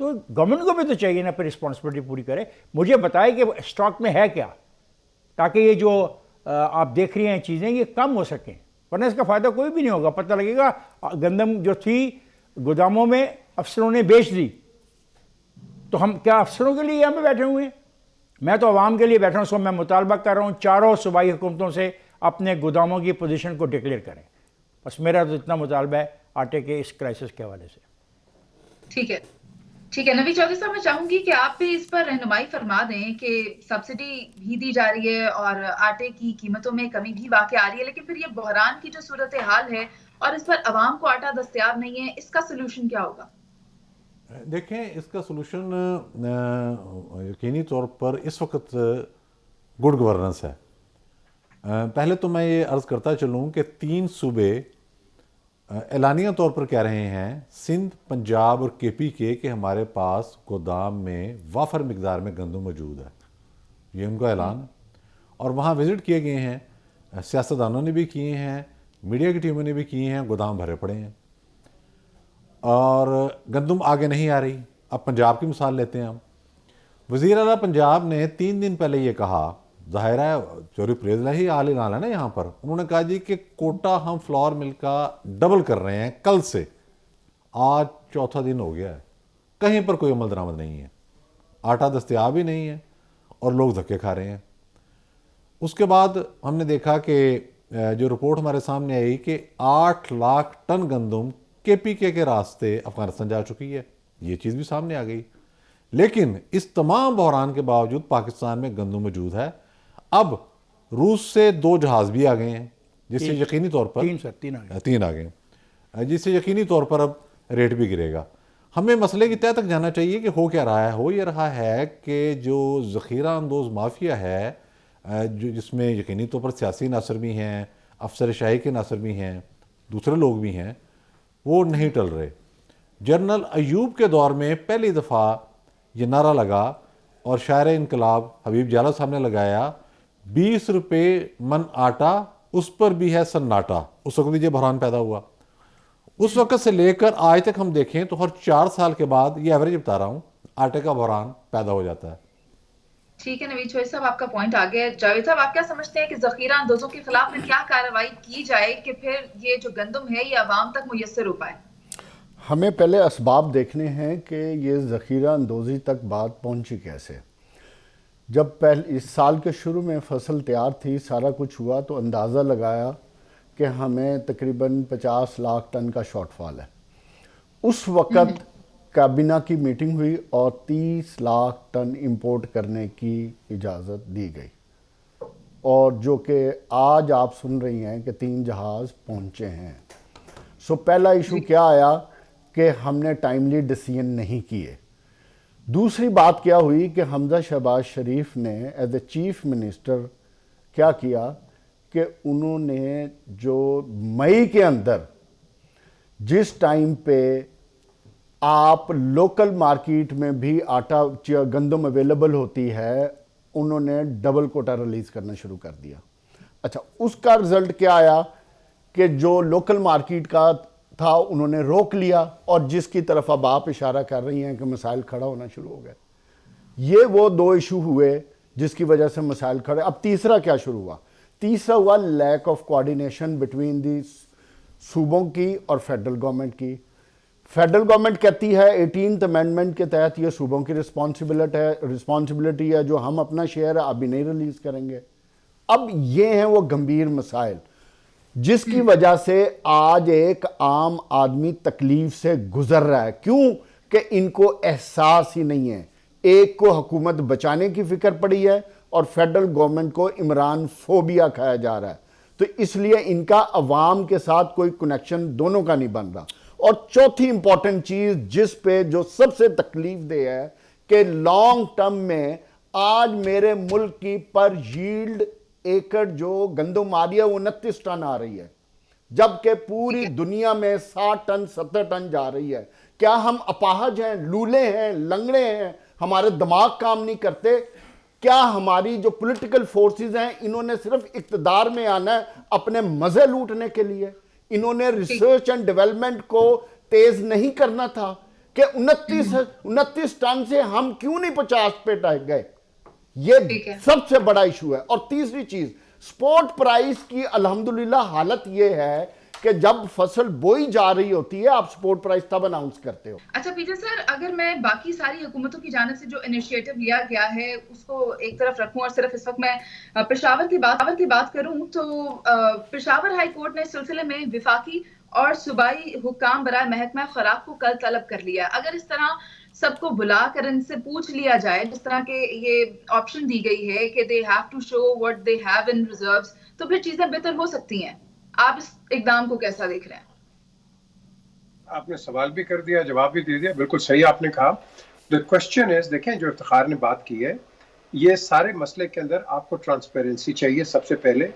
تو گورنمنٹ کو بھی تو چاہیے نا پھر رسپانسبلٹی پوری کرے. مجھے بتائے کہ اسٹاک میں ہے کیا, تاکہ یہ جو آپ دیکھ رہی ہیں چیزیں یہ کم ہو سکیں, ورنہ اس کا فائدہ کوئی بھی نہیں ہوگا. پتہ لگے گا گندم جو تھی گوداموں میں افسروں نے بیچ دی, تو ہم کیا افسروں کے لیے ہمیں بیٹھے ہوئے ہیں؟ میں تو عوام کے لیے بیٹھا ہوں. سو میں مطالبہ کر رہا ہوں چاروں صوبائی حکومتوں سے اپنے گوداموں کی پوزیشن کو ڈکلیئر کریں. بس میرا تو اتنا مطالبہ ہے آٹے کے اس کرائسس کے حوالے سے. ٹھیک ہے نوید چودھری صاحب, میں چاہوں گی کہ آپ بھی اس پر رہنمائی فرما دیں کہ سبسڈی بھی دی جا رہی ہے اور آٹے کی قیمتوں میں کمی بھی واقع آ رہی ہے, لیکن پھر یہ بحران کی جو صورتحال ہے اور اس پر عوام کو آٹا دستیاب نہیں ہے, اس کا سلوشن کیا ہوگا؟ دیکھیں, اس کا سلوشن یقینی طور پر اس وقت گڈ گورننس ہے. پہلے تو میں یہ عرض کرتا چلوں کہ 3 صوبے اعلانیہ طور پر کہہ رہے ہیں, سندھ, پنجاب اور کے پی کے, کہ ہمارے پاس گودام میں وافر مقدار میں گندم موجود ہے. یہ ان کا اعلان, اور وہاں وزٹ کیے گئے ہیں, سیاستدانوں نے بھی کیے ہیں, میڈیا کی ٹیموں نے بھی کیے ہیں, گودام بھرے پڑے ہیں اور گندم آگے نہیں آ رہی. اب پنجاب کی مثال لیتے ہیں ہم. وزیر اعلیٰ پنجاب نے 3 دن پہلے یہ کہا, ظاہر ہے چوری پریز ہی آل نال ہے نا یہاں پر, انہوں نے کہا جی کہ کوٹا ہم فلور مل کا ڈبل کر رہے ہیں کل سے. آج 4تھا دن ہو گیا ہے, کہیں پر کوئی عمل درآمد نہیں ہے, آٹا دستیاب ہی نہیں ہے اور لوگ دھکے کھا رہے ہیں. اس کے بعد ہم نے دیکھا کہ جو رپورٹ ہمارے سامنے آئی کہ 8 لاکھ ٹن گندم کے پی کے راستے افغانستان جا چکی ہے. یہ چیز بھی سامنے آ گئی. لیکن اس تمام بحران کے باوجود پاکستان میں گندم موجود ہے. اب روس سے 2 جہاز بھی آ گئے ہیں, جس سے یقینی طور پر 3 آ گئے ہیں, جس سے یقینی طور پر اب ریٹ بھی گرے گا. ہمیں مسئلے کی تہہ تک جانا چاہیے کہ ہو کیا رہا ہے. ہو یہ رہا ہے کہ جو ذخیرہ اندوز مافیا ہے, جس میں یقینی طور پر سیاسی عناصر بھی ہیں, افسر شاہی کے عناصر بھی ہیں, دوسرے لوگ بھی ہیں, وہ نہیں ٹل رہے. جنرل ایوب کے دور میں پہلی دفعہ یہ نعرہ لگا اور شاعر انقلاب حبیب جالہ صاحب نے لگایا, 20 روپے من آٹا اس پر بھی ہے سناٹا. اس وقت بھی یہ بحران پیدا ہوا. اس وقت سے لے کر آج تک ہم دیکھیں تو ہر 4 سال کے بعد, یہ ایوریج بتا رہا ہوں, آٹے کا بحران پیدا ہو جاتا ہے. ٹھیک ہے نوید چودھری صاحب, آپ کا پوائنٹ آ گیا. جاوید صاحب, آپ کیا سمجھتے ہیں کہ ذخیرہ اندوزوں کے خلاف میں کیا کارروائی کی جائے کہ پھر یہ جو گندم ہے یہ عوام تک میسر ہو پائے؟ ہمیں پہلے اسباب دیکھنے ہیں کہ یہ ذخیرہ اندوزی تک بات پہنچی کیسے. جب اس سال کے شروع میں فصل تیار تھی, سارا کچھ ہوا, تو اندازہ لگایا کہ ہمیں تقریباً 50 لاکھ ٹن کا شارٹ فال ہے. اس وقت کابینہ کی میٹنگ ہوئی اور 30 لاکھ ٹن امپورٹ کرنے کی اجازت دی گئی, اور جو کہ آج آپ سن رہی ہیں کہ 3 جہاز پہنچے ہیں. سو پہلا ایشو کیا آیا کہ ہم نے ٹائملی ڈیسیژن نہیں کیے. دوسری بات کیا ہوئی کہ حمزہ شہباز شریف نے ایز اے چیف منسٹر کیا کیا کہ انہوں نے جو مئی کے اندر جس ٹائم پہ آپ لوکل مارکیٹ میں بھی آٹا گندم اویلیبل ہوتی ہے, انہوں نے ڈبل کوٹا ریلیز کرنا شروع کر دیا. اچھا, اس کا رزلٹ کیا آیا کہ جو لوکل مارکیٹ کا تھا انہوں نے روک لیا, اور جس کی طرف اب آپ اشارہ کر رہی ہیں کہ مسائل کھڑا ہونا شروع ہو گئے. یہ وہ 2 ایشو ہوئے جس کی وجہ سے مسائل کھڑے. اب تیسرا کیا شروع ہوا؟ تیسرا ہوا lack of coordination between the صوبوں کی اور فیڈرل گورنمنٹ کی. فیڈرل گورنمنٹ کہتی ہے 18th امینڈمنٹ کے تحت یہ صوبوں کی رسپانسبلٹی ہے, جو ہم اپنا شیئر ہے ابھی نہیں ریلیز کریں گے. اب یہ ہیں وہ گمبھیر مسائل جس کی وجہ سے آج ایک عام آدمی تکلیف سے گزر رہا ہے. کیوں کہ ان کو احساس ہی نہیں ہے. ایک کو حکومت بچانے کی فکر پڑی ہے اور فیڈرل گورنمنٹ کو عمران فوبیا کھایا جا رہا ہے. تو اس لیے ان کا عوام کے ساتھ کوئی کنیکشن دونوں کا نہیں بن رہا. اور چوتھی امپورٹنٹ چیز جس پہ جو سب سے تکلیف دہ ہے کہ لانگ ٹرم میں آج میرے ملک کی پر ییلڈ ایکڑ جو گندم آ رہی ہے وہ 29 ٹن آ رہی ہے, جبکہ پوری دنیا میں 60 ٹن 70 ٹن جا رہی ہے. کیا ہم اپاہج ہیں, لولے ہیں, لنگڑے ہیں, ہمارے دماغ کام نہیں کرتے؟ کیا ہماری جو پولیٹیکل فورسز ہیں انہوں نے صرف اقتدار میں آنا ہے اپنے مزے لوٹنے کے لیے؟ انہوں نے ریسرچ اینڈ ڈیولپمنٹ کو تیز نہیں کرنا تھا. کہ 29 ٹن سے ہم کیوں نہیں 50 پہ ٹک گئے. یہ سب سے بڑا ایشو ہے. اور تیسری چیز, سپورٹ پرائز کی الحمدللہ حالت یہ ہے کہ جب فصل بوئی جا رہی ہوتی ہے آپ سپورٹ پرائز تب اناؤنس کرتے ہو. اچھا پیٹر سر, اگر میں باقی ساری حکومتوں کی جانب سے جو انیشیٹو لیا گیا ہے اس کو ایک طرف رکھوں اور صرف اس وقت میں پشاور کی بات کروں, تو پشاور ہائی کورٹ نے اس سلسلے میں وفاقی اور صوبائی حکام برائے محکمہ خوراک کو کل طلب کر لیا. اگر اس طرح سب کو بلا کر ان سے پوچھ لیا جائے, جس طرح کے یہ آپشن دی گئی ہے کہ they have to show what they have in reserves, تو پھر چیزیں بہتر ہو سکتی ہیں. آپ اس اقدام کو کیسا دیکھ رہے ہیں؟ آپ نے سوال بھی کر دیا, جواب بھی دے دیا, بالکل صحیح آپ نے کہا. The question is, دیکھیں جو افتخار نے بات کی ہے, یہ سارے مسئلے کے اندر آپ کو ٹرانسپیرنسی چاہیے سب سے پہلے,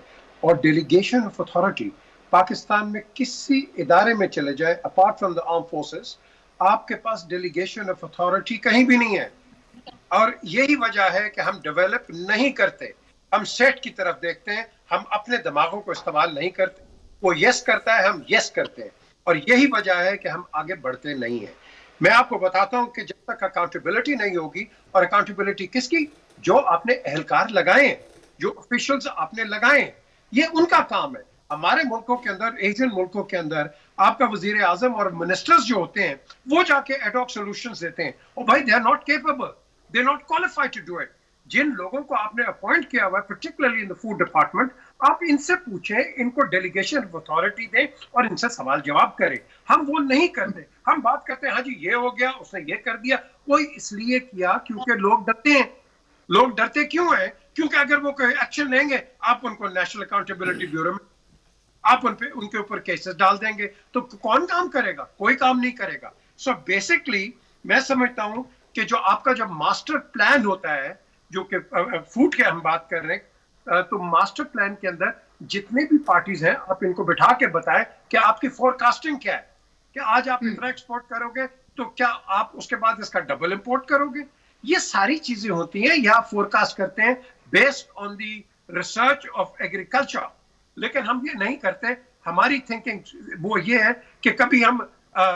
اور ڈیلیگیشن آف اتھارٹی. پاکستان میں کسی ادارے میں چلے جائے apart from the arm forces, آپ کے پاس ڈیلیگیشن آف اتھارٹی کہیں بھی نہیں ہے. اور یہی وجہ ہے کہ ہم ڈیولپ نہیں کرتے, ہم سیٹ کی طرف دیکھتے ہیں, ہم اپنے دماغوں کو استعمال نہیں کرتے. وہ یس کرتا ہے, ہم یس کرتے ہیں, اور یہی وجہ ہے کہ ہم آگے بڑھتے نہیں ہیں. میں آپ کو بتاتا ہوں کہ جب تک اکاؤنٹیبلٹی نہیں ہوگی, اور اکاؤنٹیبلٹی کس کی, جو آپ نے اہلکار لگائے ہیں, جو آفیشلز آپ نے لگائے ہیں, یہ ان کا کام ہے. ہمارے ملکوں کے اندر, ایشین ملکوں کے اندر, آپ کا وزیر اعظم اور منسٹرز جو ہوتے ہیں وہ جا کے ایڈ ہاک سولوشنز دیتے ہیں. اور بھائی, they are not capable, they are not qualified to do it. جن لوگوں کو آپ نے اپوائنٹ کیا ہوا ہے particularly in the food department, آپ ان سے پوچھیں, ان کو ڈیلیگیشن آف اتھارٹی دیں اور ان سے سوال جواب کریں. ہم وہ نہیں کرتے. ہم بات کرتے ہیں ہاں جی یہ ہو گیا, اس نے یہ کر دیا. کوئی اس لیے کیا کیونکہ لوگ ڈرتے ہیں. لوگ ڈرتے کیوں ہیں؟ کیونکہ اگر وہ کوئی ایکشن لیں گے, آپ ان کو نیشنل اکاؤنٹیبلٹی بیورو میں آپ ان کے اوپر کیسز ڈال دیں گے, تو کون کام کرے گا؟ کوئی کام نہیں کرے گا. سو بیسکلی میں سمجھتا ہوں کہ جو آپ کا جب ماسٹر پلان ہوتا ہے, جو کہ فوڈ کے ہم بات کر رہے ہیں, تو ماسٹر پلان کے اندر جتنے بھی پارٹیز ہیں آپ ان کو بٹھا کے بتائیں کہ آپ کی فور کاسٹنگ کیا ہے, کہ آج آپ اتنا ایکسپورٹ کرو گے تو کیا آپ اس کے بعد اس کا ڈبل امپورٹ کرو گے. یہ ساری چیزیں ہوتی ہیں, یہ آپ فور کاسٹ کرتے ہیں based on the research of agriculture. لیکن ہم یہ نہیں کرتے. ہماری تھنکنگ وہ یہ ہے کہ کبھی ہم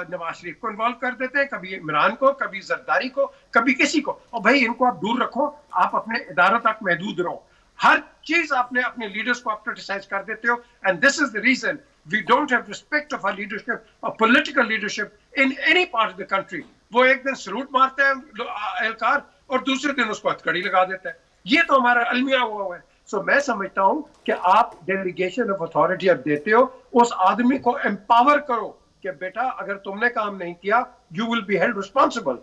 نواز شریف کو انوالو کر دیتے ہیں, کبھی عمران کو, کبھی زرداری کو, کبھی کسی کو. اور بھائی ان کو آپ دور رکھو, آپ اپنے اداروں تک محدود رہو. ہر چیز آپ نے اپنے لیڈرز کو آپ کرٹیسائز کر دیتے ہو. And this is the reason we don't have respect of our leadership, اور political leadership in any part of the country. وہ ایک دن سلوٹ مارتے ہیں اہلکار اور دوسرے دن اس کو ہتھکڑی لگا دیتا ہے. یہ تو ہمارا المیہ ہوا ہے. سو میں سمجھتا ہوں کہ آپ ڈیلیگیشن آف اتھارٹی اب دیتے ہو, اس آدمی کو امپاور کرو کہ بیٹا اگر تم نے کام نہیں کیا you will be held responsible.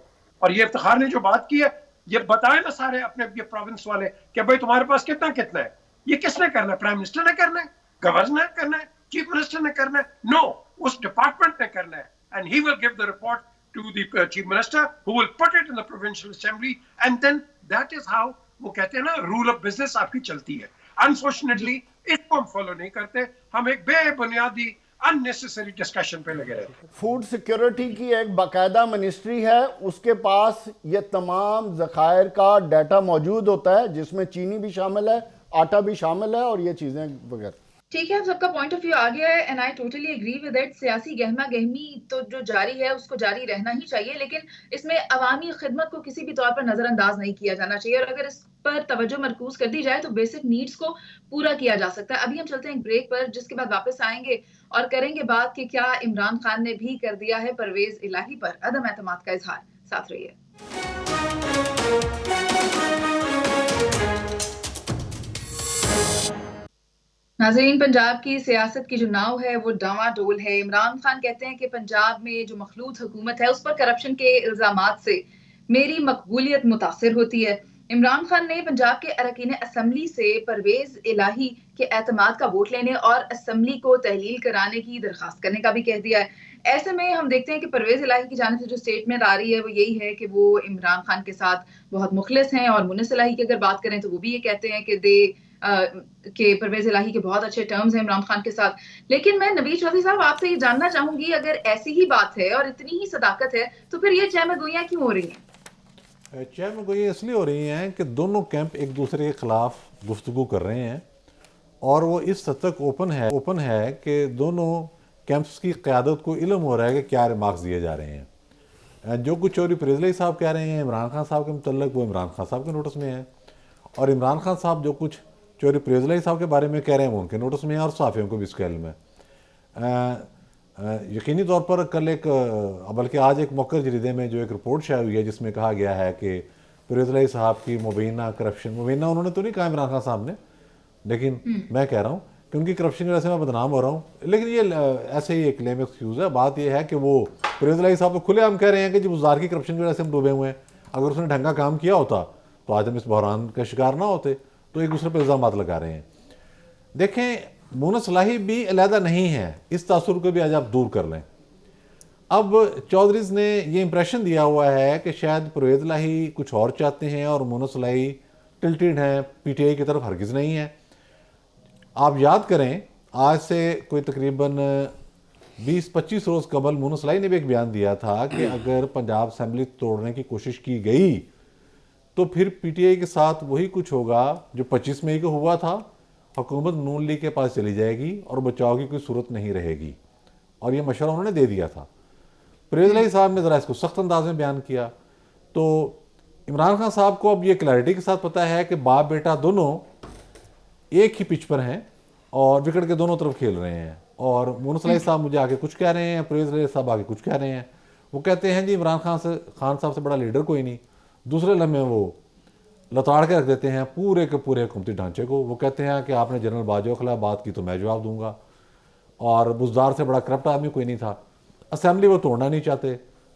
اور یہ افتخار نے جو بات کی ہے, یہ بتائیں نا سارے اپنے یہ پروونس والے کہ بھائی تمہارے پاس کتنا ہے. یہ کس نے کرنا ہے؟ پرائم منسٹر نے کرنا ہے, گورنر نے کرنا ہے, چیف منسٹر نے کرنا ہے؟ نو, اس ڈپارٹمنٹ نے کرنا ہے. And he will give the report to the chief minister who will put it in the provincial assembly, and then that is how وہ کہتے ہیں نا رول آف بزنس آپ کی چلتی ہے. انفارچونیٹلی اس کو ہم فالو نہیں کرتے. ہم ایک بے بنیادی unnecessary ڈسکشن پہ لگے رہتے ہیں. فوڈ سیکیورٹی کی ایک باقاعدہ منسٹری ہے, اس کے پاس یہ تمام ذخائر کا ڈیٹا موجود ہوتا ہے, جس میں چینی بھی شامل ہے, آٹا بھی شامل ہے, اور یہ چیزیں وغیرہ. ٹھیک ہے, سب کا پوائنٹ آف ویو آ گیا ہے, and I totally agree with it. سیاسی گہما گہمی تو جو جاری ہے اس کو جاری رہنا ہی چاہیے, لیکن اس میں عوامی خدمت کو کسی بھی طور پر نظر انداز نہیں کیا جانا چاہیے, اور اگر اس پر توجہ مرکوز کر دی جائے تو بیسک نیڈز کو پورا کیا جا سکتا ہے. ابھی ہم چلتے ہیں ایک بریک پر, جس کے بعد واپس آئیں گے اور کریں گے بات کہ کیا عمران خان نے بھی کر دیا ہے پرویز الہی پر عدم اعتماد کا اظہار. ساتھ رہیے. ناظرین, پنجاب کی سیاست کی جو ناؤ ہے وہ ڈاواں ڈول ہے. عمران خان کہتے ہیں کہ پنجاب میں جو مخلوط حکومت ہے اس پر کرپشن کے الزامات سے میری مقبولیت متاثر ہوتی ہے. عمران خان نے پنجاب کے اراکین اسمبلی سے پرویز الہی کے اعتماد کا ووٹ لینے اور اسمبلی کو تحلیل کرانے کی درخواست کرنے کا بھی کہہ دیا ہے. ایسے میں ہم دیکھتے ہیں کہ پرویز الہی کی جانب سے جو سٹیٹمنٹ آ رہی ہے وہ یہی ہے کہ وہ عمران خان کے ساتھ بہت مخلص ہیں, اور مونس الہی کی اگر بات کریں تو وہ بھی یہ کہتے ہیں کہ پرویز الہی کے بہت اچھے ٹرمز ہیں عمران خان کے ساتھ. لیکن میں نوید چودھری صاحب آپ سے یہ جاننا چاہوں گی, اگر ایسی ہی بات ہے اور اتنی ہی صداقت ہے تو پھر یہ چہمہ گوئیاں کیوں ہو رہی ہیں؟ چہمہ گوئیاں اس لیے ہو رہی ہیں کہ دونوں کیمپ ایک دوسرے کے خلاف گفتگو کر رہے ہیں, اور وہ اس حد تک اوپن ہے کہ دونوں کیمپس کی قیادت کو علم ہو رہا ہے کہ کیا ریمارکس دیے جا رہے ہیں. جو کچھ چوری پریزلئی صاحب کہہ رہے ہیں عمران خان صاحب کے متعلق وہ عمران خان صاحب کے نوٹس میں ہے، اور عمران خان صاحب جو کچھ چوری پریزلئی صاحب کے بارے میں کہہ رہے ہیں وہ ان کے نوٹس میں ہے، اور صحافیوں کو بھی اس کا علم ہے۔ یقینی طور پر کل بلکہ آج ایک موقع جریدے میں جو ایک رپورٹ شائع ہوئی ہے جس میں کہا گیا ہے کہ پریزلئی صاحب کی مبینہ کرپشن، مبینہ انہوں نے تو نہیں کہا عمران خان صاحب نے، لیکن میں کہہ رہا ہوں کہ ان کی کرپشن کی وجہ سے میں بدنام ہو رہا ہوں، لیکن یہ ایسے ہی ایک کلیم ایکسکیوز ہے۔ بات یہ ہے کہ وہ پریزلئی صاحب تو کھلے عام کہہ رہے ہیں کہ جب وزار کی کرپشن کی وجہ سے ہم ڈوبے ہوئے ہیں، اگر اس نے ڈھنگا کام کیا ہوتا تو آج ہم اس بحران کا شکار نہ ہوتے، تو ایک دوسرے پہ الزامات لگا رہے ہیں۔ دیکھیں مونس صلاحی بھی علیحدہ نہیں ہے، اس تاثر کو بھی آج آپ دور کر لیں۔ اب چودھریز نے یہ امپریشن دیا ہوا ہے کہ شاید پرویز الہی کچھ اور چاہتے ہیں اور مونس صلاحی ٹلٹیڈ ہیں، پی ٹی آئی کی طرف ہرگز نہیں ہے۔ آپ یاد کریں آج سے کوئی تقریباً 20-25 روز قبل مونس صلاحی نے بھی ایک بیان دیا تھا کہ اگر پنجاب اسمبلی توڑنے کی کوشش کی گئی تو پھر پی ٹی آئی کے ساتھ وہی کچھ ہوگا جو 25 مئی کو ہوا تھا، حکومت نون لیگ کے پاس چلی جائے گی اور بچاؤ کی کوئی صورت نہیں رہے گی، اور یہ مشورہ انہوں نے دے دیا تھا۔ پریز الہی صاحب نے ذرا اس کو سخت انداز میں بیان کیا، تو عمران خان صاحب کو اب یہ کلیئرٹی کے ساتھ پتہ ہے کہ باپ بیٹا دونوں ایک ہی پچ پر ہیں اور وکٹ کے دونوں طرف کھیل رہے ہیں، اور مونس صلاحی صاحب مجھے آگے کچھ کہہ رہے ہیں، پریز الہی صاحب آگے کچھ کہہ رہے ہیں۔ وہ کہتے ہیں جی عمران خان صاحب سے بڑا لیڈر کوئی نہیں، دوسرے لمحے وہ لتاڑ کے رکھ دیتے ہیں پورے کے پورے حکومتی ڈھانچے کو۔ وہ کہتے ہیں کہ آپ نے جنرل باجوہ کے خلاف بات کی تو میں جواب دوں گا، اور بزدار سے بڑا کرپٹ آدمی کوئی نہیں تھا۔ اسمبلی وہ توڑنا نہیں چاہتے،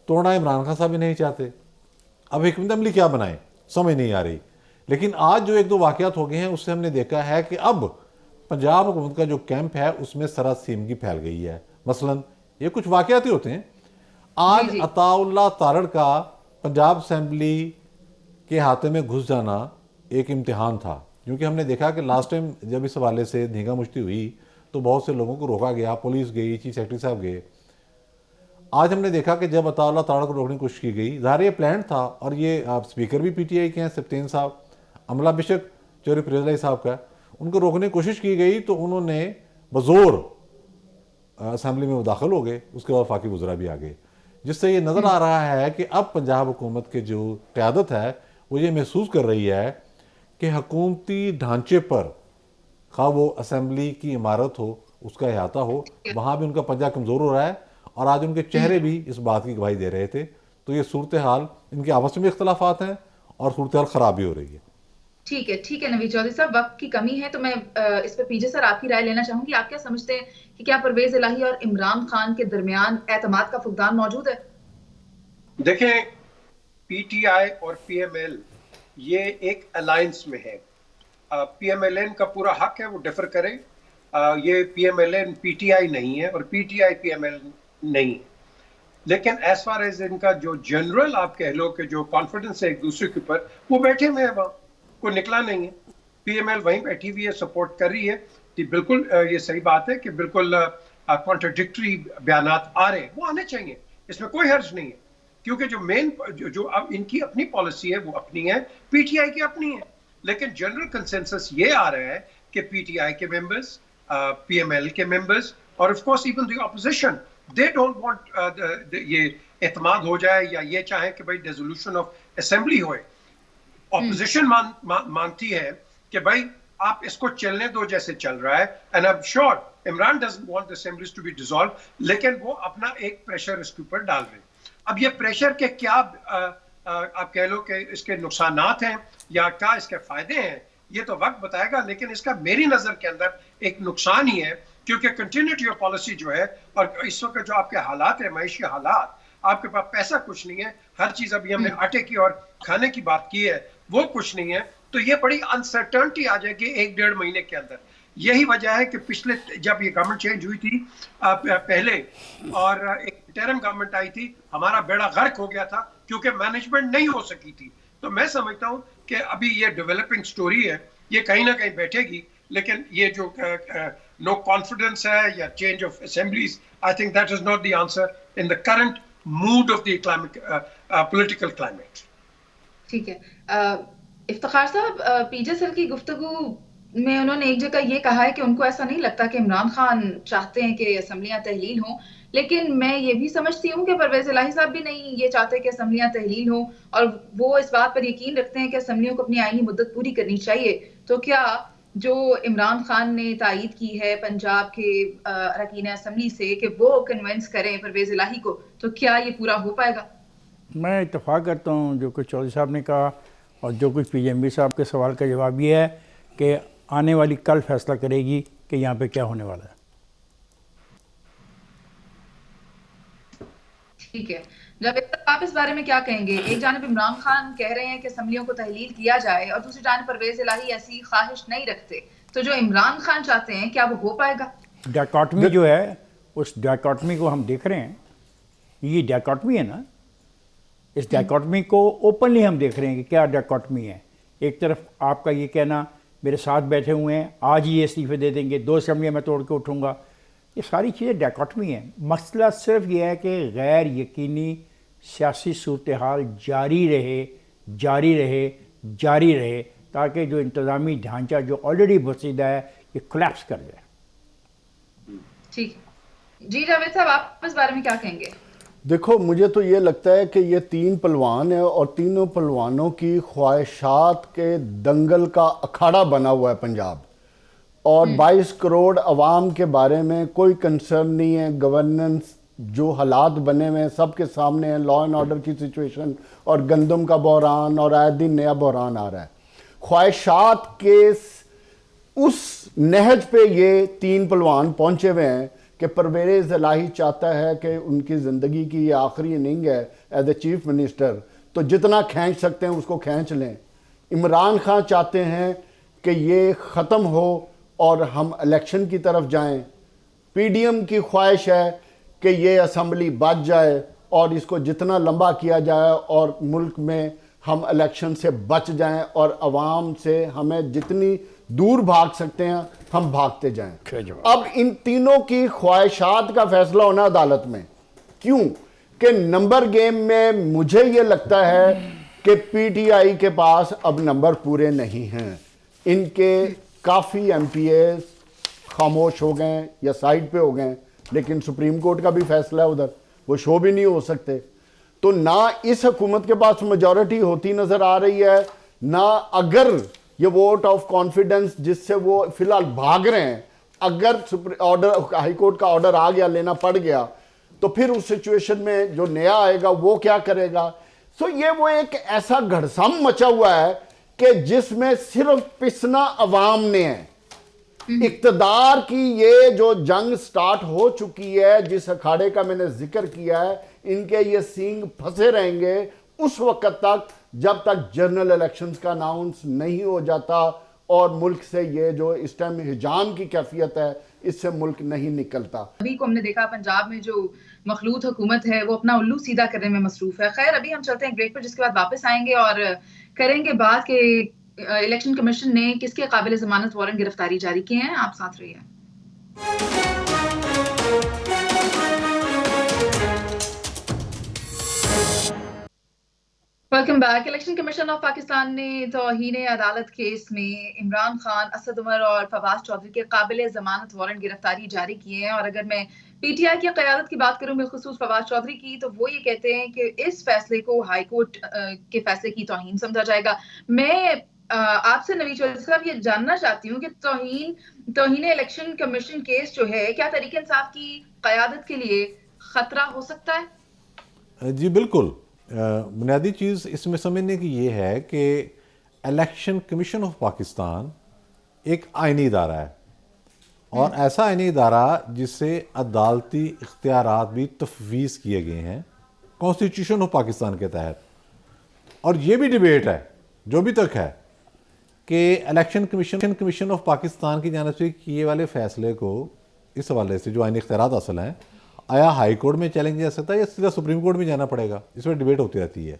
توڑنا عمران خان صاحب بھی نہیں چاہتے، اب حکمت عملی کیا بنائیں سمجھ نہیں آ رہی۔ لیکن آج جو ایک دو واقعات ہو گئے ہیں اس سے ہم نے دیکھا ہے کہ اب پنجاب حکومت کا جو کیمپ ہے اس میں سراسیمگی پھیل گئی ہے۔ مثلا یہ کچھ واقعات ہی ہوتے ہیں۔ آج عطا اللہ تارڑ کا پنجاب اسمبلی کے احاطے میں گھس جانا ایک امتحان تھا، کیونکہ ہم نے دیکھا کہ لاسٹ ٹائم جب اس حوالے سے دھینگا مشتی ہوئی تو بہت سے لوگوں کو روکا گیا، پولیس گئی، چیف سیکرٹری صاحب گئے۔ آج ہم نے دیکھا کہ جب عطا اللہ تارڑ کو روکنے کی کوشش کی گئی، ظاہر یہ پلان تھا، اور یہ اسپیکر بھی پی ٹی آئی کے ہیں سبطین صاحب، عملہ بشک چوری پریز الہی صاحب کا، ان کو روکنے کی کوشش کی گئی تو انہوں نے بزور اسمبلی میں وہ داخل ہو گئے، اس کے بعد وفاقی وزراء بھی آ گئے، جس سے یہ نظر آ رہا ہے کہ اب پنجاب حکومت کے جو قیادت ہے وہ یہ محسوس کر رہی ہے کہ حکومتی ڈھانچے پر خواہ وہ اسمبلی کی عمارت ہو، اس کا احاطہ ہو، وہاں بھی ان کا پنجہ کمزور ہو رہا ہے، اور آج ان کے چہرے بھی اس بات کی گواہی دے رہے تھے۔ تو یہ صورتحال، ان کے آپس میں بھی اختلافات ہیں اور صورتحال خراب بھی ہو رہی ہے۔ ٹھیک ہے نوید چودھری صاحب، وقت کی کمی ہے تو میں اس پہ پی جے سر آپ کی رائے لینا چاہوں گی۔ آپ کیا سمجھتے ہیں کہ کیا پرویز الہی اور عمران خان کے درمیان اعتماد کا فقدان موجود ہے؟ دیکھیں پی ٹی آئی اور پی ایم ایل یہ ایک الائنس میں ہے، پی ایم ایل این کا پورا حق ہے وہ ڈیفر کرے، یہ P M L N P T I نہیں ہے اور P T I P M L نہیں ہے، لیکن ایز فار ایز ان کا جو جنرل آپ کہہ لو کہ جو کانفیڈنس ہے ایک دوسرے کے اوپر، وہ بیٹھے ہوئے ہیں، وہاں کوئی نکلا نہیں ہے، پی ایم ایل وہیں بیٹھی ہوئی ہے، سپورٹ کر رہی ہے کہ بالکل یہ صحیح بات ہے کہ بالکل کانٹرڈکٹری بیانات آ رہے ہیں، وہ آنے چاہیے، اس میں کوئی حرج نہیں ہے، کیونکہ جو مین جو اب ان کی اپنی پالیسی ہے وہ اپنی ہے، پی ٹی آئی کی اپنی ہے، لیکن جنرل کنسنسس یہ آ رہا ہے کہ پی ٹی آئی کے ممبرز، پی ایم ایل کے ممبرز، اور of course even the opposition, they don't want یہ اعتماد ہو جائے یا یہ چاہیں کہ بھائی ڈیزولوشن آف اسمبلی ہوئے۔ اپوزیشن مانتی ہے کہ بھائی آپ اس کو چلنے دو جیسے چل رہا ہے، and I am sure Imran doesn't want the assemblies to be dissolve, لیکن وہ اپنا ایک پریشر اس کے اوپر ڈال رہے ہیں۔ اب یہ پریشر کے کیا آپ کہہ لو کہ اس کے نقصانات ہیں یا کیا اس کے فائدے ہیں، یہ تو وقت بتائے گا، لیکن اس کا میری نظر کے اندر ایک نقصان ہی ہے، کیونکہ کنٹینیوٹی آف پالیسی جو ہے، اور اس وقت جو آپ کے حالات ہیں، معاشی حالات، آپ کے پاس پیسہ کچھ نہیں ہے، ہر چیز ابھی ہم نے آٹے کی اور کھانے کی بات کی ہے، وہ کچھ نہیں ہے، تو یہ بڑی انسرٹنٹی آ جائے گی 1-1.5 مہینے کے اندر۔ یہی وجہ ہے کہ پچھلے جب یہ گورنمنٹ چینج ہوئی تھی پہلے اور ایک انٹرم گورنمنٹ آئی تھی، ہمارا بیڑا غرق ہو گیا تھا کیونکہ مینجمنٹ نہیں ہو سکی تھی۔ تو میں سمجھتا ہوں کہ ابھی یہ ڈیولپنگ سٹوری ہے، یہ کہیں نہ کہیں بیٹھے گی، لیکن یہ جو نو کانفیڈنس ہے یا change of assemblies, I think that is not the answer in the current mood of the political climate. ٹھیک ہے افتخار صاحب، پی جے سر کی گفتگو میں انہوں نے ایک جگہ یہ کہا ہے کہ ان کو ایسا نہیں لگتا کہ عمران خان چاہتے ہیں کہ اسمبلیاں تحلیل ہوں، لیکن میں یہ بھی سمجھتی ہوں کہ پرویز الہی صاحب بھی نہیں یہ چاہتے کہ اسمبلیاں تحلیل ہوں، اور وہ اس بات پر یقین رکھتے ہیں کہ اسمبلیوں کو اپنی آئینی مدت پوری کرنی چاہیے. تو کیا جو عمران خان نے تائید کی ہے پنجاب کے اراکین اسمبلی سے کہ وہ کنونس کریں پرویز الہی کو، تو کیا یہ پورا ہو پائے گا؟ میں اتفاق کرتا ہوں جو کچھ چودھری صاحب نے کہا، اور جو کچھ پی ایم بی صاحب کے سوال کا جواب یہ ہے کہ آنے والی کل فیصلہ کرے گی کہ یہاں پہ کیا ہونے والا ہے. ٹھیک ہے، جب آپ اس بارے میں کیا کہیں گے؟ ایک جانب عمران خان کہہ رہے ہیں کہ اسمبلیوں کو تحلیل کیا جائے، اور دوسری جانب پرویز الہی ایسی خواہش نہیں رکھتے، تو جو عمران خان چاہتے ہیں کیا وہ ہو پائے گا؟ ڈائکاٹمی جو ہے، اس ڈائکاٹمی کو ہم دیکھ رہے ہیں. یہ ڈائکاٹمی ہے نا، اس ڈائکاٹمی کو اوپنلی ہم دیکھ رہے ہیں کہ کیا ڈائکاٹمی ہے. ایک طرف آپ کا یہ کہنا میرے ساتھ بیٹھے ہوئے ہیں، آج ہی استعفے دے دیں گے، 2 اسمبلیاں میں توڑ کے اٹھوں گا. یہ ساری چیزیں ڈائکاٹمی ہیں. مسئلہ صرف یہ ہے کہ غیر یقینی سیاسی صورتحال جاری رہے تاکہ جو انتظامی ڈھانچہ جو آلریڈی بسیدہ ہے یہ کولیپس کر جائے. ٹھیک ہے جی، جاوید صاحب آپ اس بارے میں کیا کہیں گے؟ دیکھو مجھے تو یہ لگتا ہے کہ یہ 3 پلوان ہیں اور تینوں پلوانوں کی خواہشات کے دنگل کا اکھاڑا بنا ہوا ہے پنجاب، اور 22 کروڑ عوام کے بارے میں کوئی کنسرن نہیں ہے. گورننس جو حالات بنے ہوئے ہیں سب کے سامنے ہیں، لا اینڈ آرڈر کی سچویشن اور گندم کا بحران، اور آئے دن نیا بحران آ رہا ہے. خواہشات کے اس نہج پہ یہ 3 پلوان پہنچے ہوئے ہیں کہ پرویز الہی چاہتا ہے کہ ان کی زندگی کی یہ آخری اننگ ہے ایز اے چیف منسٹر، تو جتنا کھینچ سکتے ہیں اس کو کھینچ لیں. عمران خان چاہتے ہیں کہ یہ ختم ہو اور ہم الیکشن کی طرف جائیں. پی ڈی ایم کی خواہش ہے کہ یہ اسمبلی بچ جائے اور اس کو جتنا لمبا کیا جائے اور ملک میں ہم الیکشن سے بچ جائیں اور عوام سے ہمیں جتنی دور بھاگ سکتے ہیں ہم بھاگتے جائیں. اب ان تینوں کی خواہشات کا فیصلہ ہونا عدالت میں. کیوں کہ نمبر گیم میں مجھے یہ لگتا ہے کہ پی ٹی آئی کے پاس اب نمبر پورے نہیں ہیں. ان کے کافی ایم پی ایز خاموش ہو گئے یا سائیڈ پہ ہو گئے، لیکن سپریم کورٹ کا بھی فیصلہ ہے ادھر، وہ شو بھی نہیں ہو سکتے. تو نہ اس حکومت کے پاس میجورٹی ہوتی نظر آ رہی ہے، نہ اگر یہ ووٹ آف کانفیڈنس جس سے وہ فی الحال بھاگ رہے ہیں، اگر ہائی کورٹ کا آرڈر آ گیا، لینا پڑ گیا، تو پھر اس سچویشن میں جو نیا آئے گا وہ کیا کرے گا. سو یہ وہ ایک ایسا گھڑسم مچا ہوا ہے کہ جس میں صرف پسنا عوام نے ہے. اقتدار کی یہ جو جنگ سٹارٹ ہو چکی ہے، جس اکھاڑے کا میں نے ذکر کیا ہے، ان کے یہ سینگ پھنسے رہیں گے اس وقت تک جب تک جنرل الیکشنز کا اناؤنس نہیں ہو جاتا اور ملک سے یہ جو اس ٹائم ہجان کی کیفیت ہے اس سے ملک نہیں نکلتا. ابھی کو ہم نے دیکھا پنجاب میں جو مخلوط حکومت ہے وہ اپنا الو سیدھا کرنے میں مصروف ہے. خیر ابھی ہم چلتے ہیں بریک پر، جس کے بعد واپس آئیں گے اور کریں گے بات کہ الیکشن کمیشن نے کس کے قابل ضمانت وارنٹ گرفتاری جاری کیے ہیں. آپ ساتھ رہیے. Welcome back. Election commission of Pakistan نے توہین عدالت کیس میں عمران خان، اسد عمر اور فواز چودھری کے قابل ضمانت وارنٹ گرفتاری جاری کیے ہیں. اور اگر میں پی ٹی آئی کی قیادت کی بات کروں بالخصوص فواز چودھری کی، تو وہ یہ کہتے ہیں کہ اس فیصلے کو ہائی کورٹ کے فیصلے کی توہین سمجھا جائے گا. میں آپ سے نوید چودھری صاحب یہ جاننا چاہتی ہوں کہ توہین الیکشن کمیشن کیس جو ہے کیا تحریک انصاف کی قیادت کے لیے خطرہ ہو سکتا ہے؟ جی بالکل. بنیادی چیز اس میں سمجھنے کی یہ ہے کہ الیکشن کمیشن آف پاکستان ایک آئینی ادارہ ہے، اور ایسا آئینی ادارہ جس سے عدالتی اختیارات بھی تفویض کیے گئے ہیں کانسٹیٹیوشن آف پاکستان کے تحت. اور یہ بھی ڈیبیٹ ہے جو بھی تک ہے کہ الیکشن کمیشن آف پاکستان کی جانب سے کیے والے فیصلے کو اس حوالے سے جو آئینی اختیارات حاصل ہیں، آیا ہائی کورٹ میں چیلنج جا سکتا ہے یا سیدھا سپریم کورٹ میں جانا پڑے گا؟ اس میں ڈیبیٹ ہوتی رہتی ہے.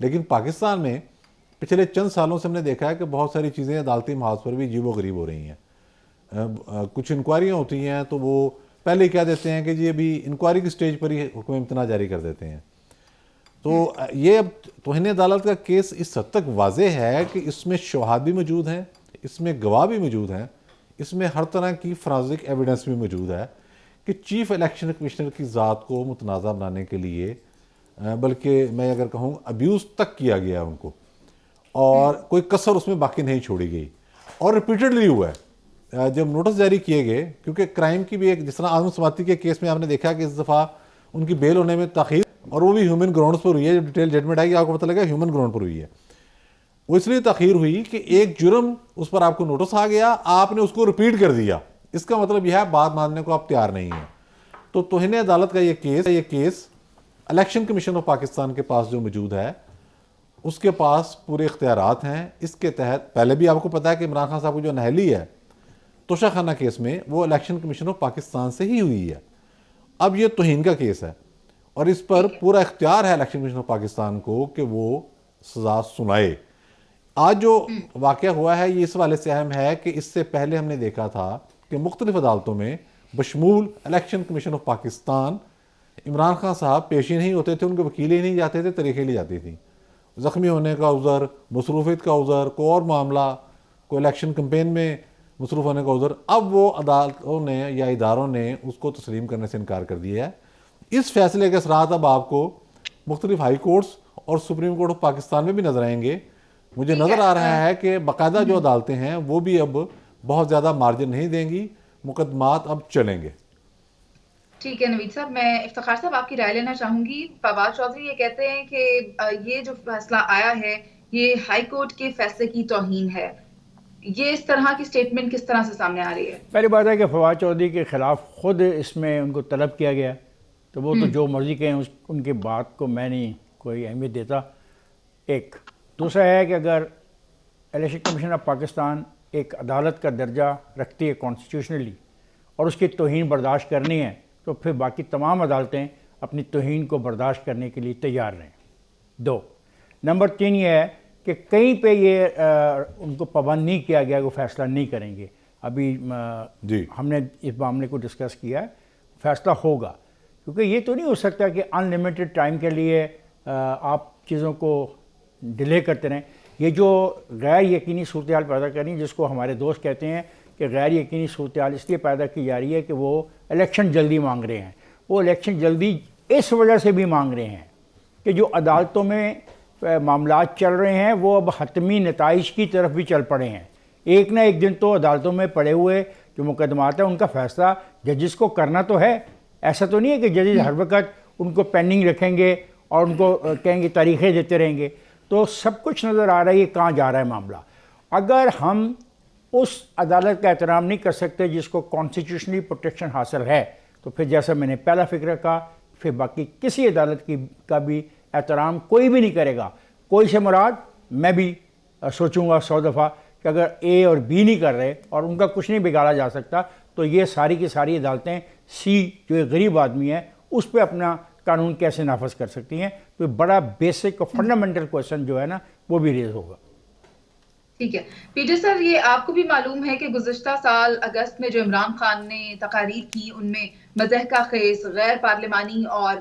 لیکن پاکستان میں پچھلے چند سالوں سے ہم نے دیکھا ہے کہ بہت ساری چیزیں عدالتی محاذ پر بھی عجیب و غریب ہو رہی ہیں. کچھ انکوائریاں ہوتی ہیں تو وہ پہلے ہی کہہ دیتے ہیں کہ جی ابھی انکوائری کی سٹیج پر ہی حکم امتناع جاری کر دیتے ہیں. تو یہ اب توہین عدالت کا کیس اس حد تک واضح ہے کہ اس میں شواہد بھی موجود ہیں، اس میں گواہ بھی موجود ہیں, اس میں ہر طرح کی فرانزک ایویڈنس بھی موجود ہے کہ چیف الیکشن کمشنر کی ذات کو متنازع بنانے کے لیے بلکہ میں اگر کہوں ابیوز تک کیا گیا ان کو, اور کوئی کسر اس میں باقی نہیں چھوڑی گئی, اور ریپیٹڈلی ہوا ہے. جب نوٹس جاری کیے گئے, کیونکہ کرائم کی بھی ایک, جس طرح اعظم سماعتی کے کیس میں آپ نے دیکھا کہ اس دفعہ ان کی بیل ہونے میں تاخیر, اور وہ بھی ہیومن گراؤنڈز پر ہوئی ہے. جب ڈیٹیل ججمنٹ آئی آپ کو پتہ لگا ہیومن گراؤنڈ پر ہوئی ہے. وہ اس لیے تاخیر ہوئی کہ ایک جرم اس پر آپ کو نوٹس آ گیا, آپ نے اس کو ریپیٹ کر دیا. اس کا مطلب یہ ہے بات ماننے کو آپ تیار نہیں ہیں. تو توہین عدالت کا یہ case election commission of Pakistan کے پاس جو موجود ہے, اس کے پاس پورے اختیارات ہیں. اس کے تحت پہلے بھی آپ کو پتا ہے کہ عمران خان صاحب کو جو نہلی ہے توشہ خانہ کیس میں, وہ الیکشن کمیشن آف پاکستان سے ہی ہوئی ہے. اب یہ توہین کا کیس ہے, اور اس پر پورا اختیار ہے الیکشن کمیشن آف پاکستان کو کہ وہ سزا سنائے. آج جو واقعہ ہوا ہے یہ اس والے سے اہم ہے کہ اس سے پہلے ہم نے دیکھا تھا کہ مختلف عدالتوں میں بشمول election commission of Pakistan Imran Khan صاحب پیش ہی نہیں ہوتے تھے, ان کے وکیل ہی نہیں جاتے تھے, طریقے لی جاتی تھیں. زخمی ہونے کا عذر, مصروفیت کا عذر, کوئی اور معاملہ, کوئی الیکشن کمپین میں مصروف ہونے کا عذر. اب وہ عدالتوں نے یا اداروں نے اس کو تسلیم کرنے سے انکار کر دیا ہے. اس فیصلے کے اثرات اب آپ کو مختلف ہائی کورٹس اور سپریم کورٹ آف پاکستان میں بھی نظر آئیں گے. مجھے نظر آ رہا ہے کہ باقاعدہ جو عدالتیں ہیں وہ بھی اب بہت زیادہ مارجن نہیں دیں گی, مقدمات اب چلیں گے. ٹھیک ہے نوید صاحب, میں افتخار صاحب آپ کی رائے لینا چاہوں گی. فواد چودھری یہ کہتے ہیں کہ یہ جو فیصلہ آیا ہے یہ ہائی کورٹ کے فیصلے کی توہین ہے. یہ اس طرح کی سٹیٹمنٹ کس طرح سے سامنے آ رہی ہے؟ پہلی بات ہے کہ فواد چودھری کے خلاف خود اس میں ان کو طلب کیا گیا, تو وہ تو جو مرضی کہیں ان کی بات کو میں نہیں کوئی اہمیت دیتا. ایک دوسرا ہے کہ اگر الیکشن کمیشن آف پاکستان ایک عدالت کا درجہ رکھتی ہے کانسٹیٹیوشنلی, اور اس کی توہین برداشت کرنی ہے, تو پھر باقی تمام عدالتیں اپنی توہین کو برداشت کرنے کے لیے تیار رہیں. 2 نمبر 3 یہ ہے کہ کہیں پہ یہ ان کو پابند نہیں کیا گیا کہ وہ فیصلہ نہیں کریں گے. ابھی ہم نے اس معاملے کو ڈسکس کیا ہے, فیصلہ ہوگا, کیونکہ یہ تو نہیں ہو سکتا کہ ان لمیٹڈ ٹائم کے لیے آپ چیزوں کو ڈیلے کرتے رہیں. یہ جو غیر یقینی صورتحال پیدا کرنی, جس کو ہمارے دوست کہتے ہیں کہ غیر یقینی صورتحال اس لیے پیدا کی جا رہی ہے کہ وہ الیکشن جلدی مانگ رہے ہیں. وہ الیکشن جلدی اس وجہ سے بھی مانگ رہے ہیں کہ جو عدالتوں میں معاملات چل رہے ہیں وہ اب حتمی نتائج کی طرف بھی چل پڑے ہیں. ایک نہ ایک دن تو عدالتوں میں پڑے ہوئے جو مقدمات ہیں ان کا فیصلہ ججز کو کرنا تو ہے. ایسا تو نہیں ہے کہ ججز ہر وقت ان کو پینڈنگ رکھیں گے اور ان کو کہیں گے تاریخیں دیتے رہیں گے. تو سب کچھ نظر آ رہا ہے یہ کہاں جا رہا ہے معاملہ. اگر ہم اس عدالت کا احترام نہیں کر سکتے جس کو کانسٹیٹیوشنلی پروٹیکشن حاصل ہے, تو پھر جیسا میں نے پہلا فکر کہا, پھر باقی کسی عدالت کا بھی احترام کوئی بھی نہیں کرے گا. کوئی سے مراد میں بھی سوچوں گا 100 دفعہ کہ اگر اے اور بی نہیں کر رہے اور ان کا کچھ نہیں بگاڑا جا سکتا, تو یہ ساری کی ساری عدالتیں سی جو ایک غریب آدمی ہے اس پہ اپنا قانون کیسے نافذ کر سکتی ہیں. تو بڑا بیسک اور فنڈامنٹل کویشچن جو ہے نا وہ بھی ریز ہوگا. ٹھیک ہے پیٹر سر, یہ آپ کو بھی معلوم ہے کہ گزشتہ سال اگست میں جو عمران خان نے تقاریر کی ان میں مضحکہ خیز, غیر پارلیمانی اور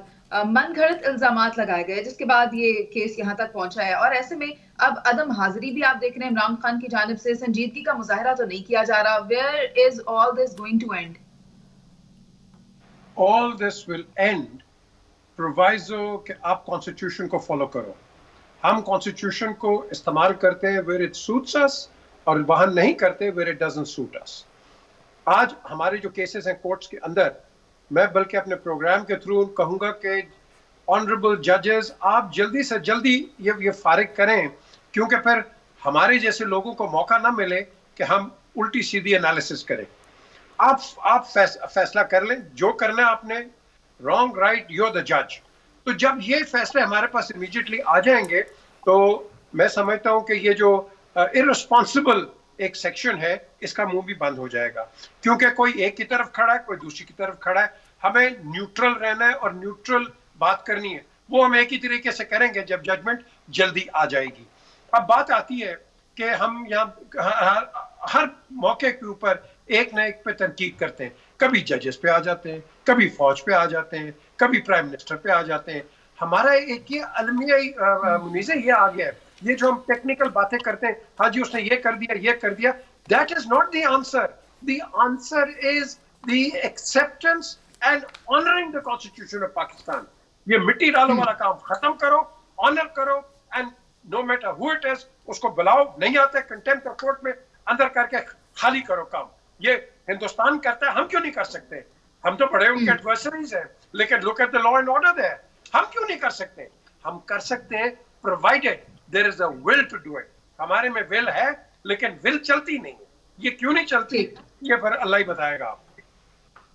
من گھڑت الزامات لگائے گئے, جس کے بعد یہ کیس یہاں تک پہنچا ہے. اور ایسے میں اب عدم حاضری بھی آپ دیکھ رہے ہیں عمران خان کی جانب سے, سنجیدگی کا مظاہرہ تو نہیں کیا جا رہا. Where is all this going to end? all this will end proviso کہ آپ کانسٹیٹیوشن کو فالو کرو. ہم کانسٹیٹیوشن کو استعمال کرتے ہیں where it suits us اور وہاں نہیں کرتے where it doesn't suit us. آج ہمارے جو کیسز ہیں کورٹس کے اندر, میں بلکہ اپنے پروگرام کے تھرو کہوں گا کہ آنریبل ججز آپ جلدی سے جلدی یہ فارغ کریں, کیونکہ پھر ہمارے جیسے لوگوں کو موقع نہ ملے کہ ہم الٹی سیدھی انالیسس کریں. آپ فیصلہ کر لیں جو کرنا ہے آپ نے, رانگ رائٹ یو دا جج. تو جب یہ فیصلے ہمارے پاس امیڈیٹلی آ جائیں گے تو میں سمجھتا ہوں کہ یہ جو ارسپانسبل ایک سیکشن ہے اس کا منہ بھی بند ہو جائے گا, کیونکہ کوئی ایک کی طرف کھڑا ہے کوئی دوسری کی طرف کھڑا ہے. ہمیں نیوٹرل رہنا ہے اور نیوٹرل بات کرنی ہے, وہ ہم ایک ہی طریقے سے کریں گے جب ججمنٹ جلدی آ جائے گی. اب بات آتی ہے کہ ہم یہاں ہر موقع کے اوپر ایک نہ ایک پہ تنقید کرتے ہیں, کبھی ججز پہ آ جاتے ہیں, کبھی فوج پہ آ جاتے ہیں, کبھی پرائم منسٹر پہ آ جاتے ہیں. ہمارا ایک یہ المیہ منیزہ یہ آ گیا ہے, یہ جو ہم ٹیکنیکل باتیں کرتے ہیں, ہاں جی اس نے یہ کر دیا یہ کر دیا, That is not the answer. The answer is the acceptance and honoring the Constitution of Pakistan. یہ مٹی ڈالو والا کام ختم کرو, آنر کرو, and no matter who it is, اس کو بلاؤ, نہیں آتے کنٹمپٹ آف کورٹ میں اندر کر کے خالی کرو کام. یہ ہندوستان کرتا ہے, ہم کیوں نہیں کر سکتے؟ ہم تو بڑے ان کے ایڈورسریز ہیں, لیکن look at the law and order ہے, ہم کیوں نہیں کر سکتے؟ ہم کر سکتے ہیں provided there is a will to do it. ہمارے میں ول ہے لیکن ول چلتی نہیں. یہ کیوں نہیں چلتی یہ پھر اللہ ہی بتائے گا آپ.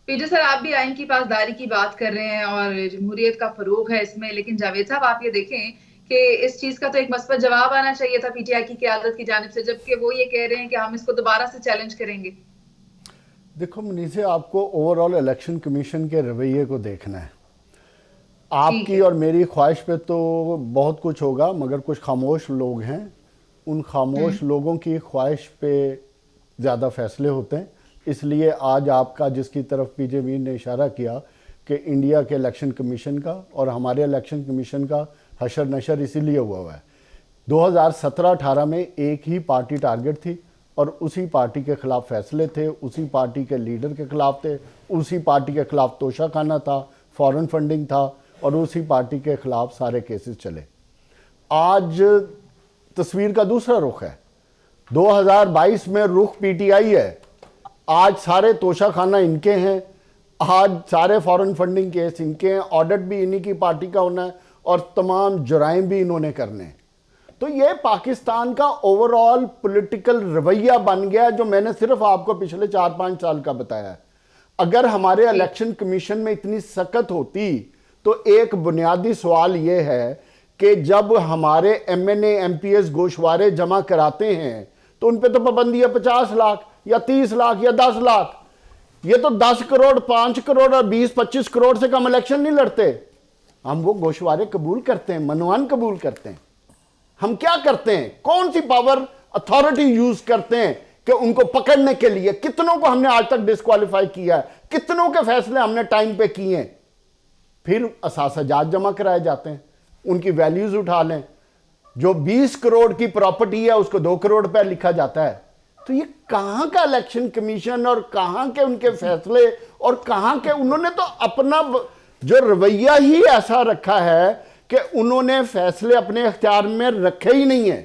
پیٹر سر, آپ بھی آئین کی پاسداری کی بات کر رہے ہیں اور جمہوریت کا فروغ ہے اس میں, لیکن جاوید صاحب آپ یہ دیکھیں کہ اس چیز کا تو ایک مثبت جواب آنا چاہیے تھا پی ٹی آئی کی قیادت کی جانب سے, جبکہ وہ یہ کہہ رہے ہیں کہ ہم اس کو دوبارہ سے چیلنج کریں گے. دیکھو منیزہ, آپ کو اوور آل الیکشن کمیشن کے رویے کو دیکھنا ہے. آپ کی اور میری خواہش پہ تو بہت کچھ ہوگا, مگر کچھ خاموش لوگ ہیں, ان خاموش لوگوں کی خواہش پہ زیادہ فیصلے ہوتے ہیں. اس لیے آج آپ کا جس کی طرف پی جے میر نے اشارہ کیا کہ انڈیا کے الیکشن کمیشن کا اور ہمارے الیکشن کمیشن کا حشر نشر اسی لیے ہوا ہے. 2017-18 میں ایک ہی پارٹی ٹارگٹ تھی اور اسی پارٹی کے خلاف فیصلے تھے, اسی پارٹی کے لیڈر کے خلاف تھے, اسی پارٹی کے خلاف توشہ خانہ تھا, فورن فنڈنگ تھا, اور اسی پارٹی کے خلاف سارے کیسز چلے. آج تصویر کا دوسرا رخ ہے. 2022 میں رخ پی ٹی آئی ہے. آج سارے توشہ خانہ ان کے ہیں, آج سارے فورن فنڈنگ کیس ان کے ہیں, آڈٹ بھی انہی کی پارٹی کا ہونا ہے اور تمام جرائم بھی انہوں نے کرنے ہیں. تو یہ پاکستان کا اوور آل پولیٹیکل رویہ بن گیا جو میں نے صرف آپ کو پچھلے 4-5 سال کا بتایا ہے. اگر ہمارے الیکشن کمیشن میں اتنی سخت ہوتی تو ایک بنیادی سوال یہ ہے کہ جب ہمارے M N A M P S گوشوارے جمع کراتے ہیں تو ان پہ تو پابندی ہے 50 لاکھ یا 30 لاکھ یا 10 لاکھ. یہ تو 10 کروڑ 5 کروڑ اور 20-25 کروڑ سے کم الیکشن نہیں لڑتے. ہم وہ گوشوارے قبول کرتے ہیں, منوان قبول کرتے ہیں. ہم کیا کرتے ہیں, کون سی پاور اتھارٹی یوز کرتے ہیں کہ ان کو پکڑنے کے لیے؟ کتنوں کو ہم نے آج تک ڈسکوالیفائی کیا ہے, کتنوں کے فیصلے ہم نے ٹائم پہ کیے ہیں. پھر اثاثہ جات جمع کرائے جاتے ہیں, ان کی ویلیوز اٹھا لیں. جو 20 کروڑ کی پراپرٹی ہے اس کو 2 کروڑ پہ لکھا جاتا ہے. تو یہ کہاں کا الیکشن کمیشن اور کہاں کے ان کے فیصلے اور کہاں کے, انہوں نے تو اپنا جو رویہ ہی ایسا رکھا ہے کہ انہوں نے فیصلے اپنے اختیار میں رکھے ہی نہیں ہیں.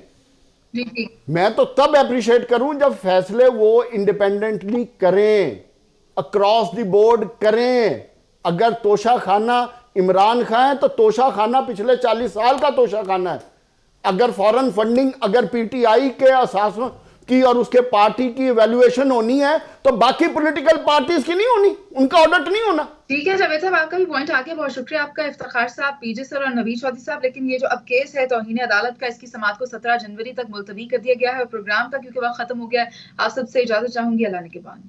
میں تو تب اپریشیٹ کروں جب فیصلے وہ انڈیپینڈنٹلی کریں, اکراس دی بورڈ کریں. اگر توشہ خانہ عمران خان ہے تو توشہ خانہ پچھلے 40 سال کا توشہ خانہ ہے. اگر فورن فنڈنگ اگر پی ٹی آئی کے اساسوں کی اور اس کے پارٹی کی ایویلویشن ہونی ہے تو باقی پولیٹیکل پارٹیز کی نہیں ہونی, ان کا آڈٹ نہیں ہونا. ٹھیک ہے جاوید صاحب, آپ کا بھی پوائنٹ آ گیا, بہت شکریہ آپ کا افتخار صاحب, پی جے سر اور نوید چودھری صاحب. لیکن یہ جو اب کیس ہے توہین عدالت کا, اس کی سماعت کو 17 جنوری تک ملتوی کر دیا گیا ہے, اور پروگرام کا کیونکہ وقت ختم ہو گیا ہے آپ سب سے اجازت چاہوں گی اللہ نے کے بعد.